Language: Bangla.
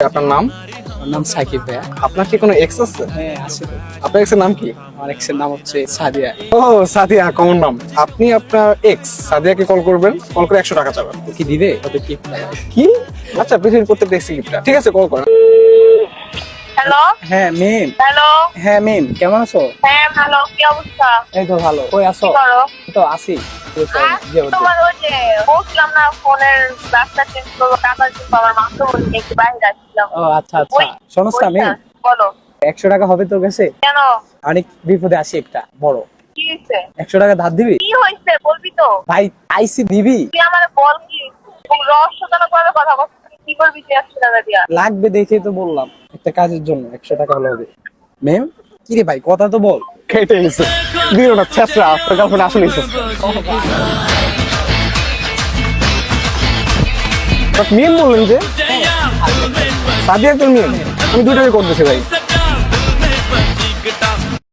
আপনার নাম? আমার নাম সাকিব ভাইয়া। আপনার কি কোনো এক্স আছে? হ্যাঁ আছে তো। আপনার এক্সের নাম কি? আমার এক্সের নাম হচ্ছে সাদিয়া। ও সাদিয়া, কমন নাম। আপনি আপনার এক্স সাদিয়াকে কল করবেন, কল করে 100 টাকা চাবেন। কি দিবে কত কি? কি? আচ্ছা, পৃথিবীর প্রত্যেকটা এক্স গিফট। ঠিক আছে, কল করেন। হ্যালো হ্যাঁ মিম। হ্যালো। হ্যাঁ মিম, কেমন আছো? হ্যাঁ ভালো, কি অবস্থা? এই তো ভালো। কই আছো? কি করো? এই তো আছি। তোমার ওই যে বলছিলাম না ফোনের রাস্তা চেঞ্জ করবো, টাকার জন্য আমার মাত্র বলছি একটু বাইরে আসছিলাম। ও আচ্ছা আচ্ছা, শোনো না মিম, বলো 100 টাকা হবে তোর কাছে? কেন, অনেক বিপদে আছি একটা বড়। কি হয়েছে? 100 টাকা ধার দিবি? কি হয়েছে বলবি তো? ভাই আইসি দিবি? তুই আমার বল কি রহস্যজনক ভাবে কথা বলছিস, কি করবি তুই 100 টাকা দিয়া? লাগবে দেখে তো বললাম, একটা কাজের জন্য 100 টাকা হলে হবে। মেম কি রে ভাই, কথা তো বল। কেটে গেছে দিও না, ছেঁচড়া। আপনার গার্লফ্রেন্ড আসলে মিম বললেন যে সাদিয়া তো মিম। আমি দুটাই করতেছি ভাই।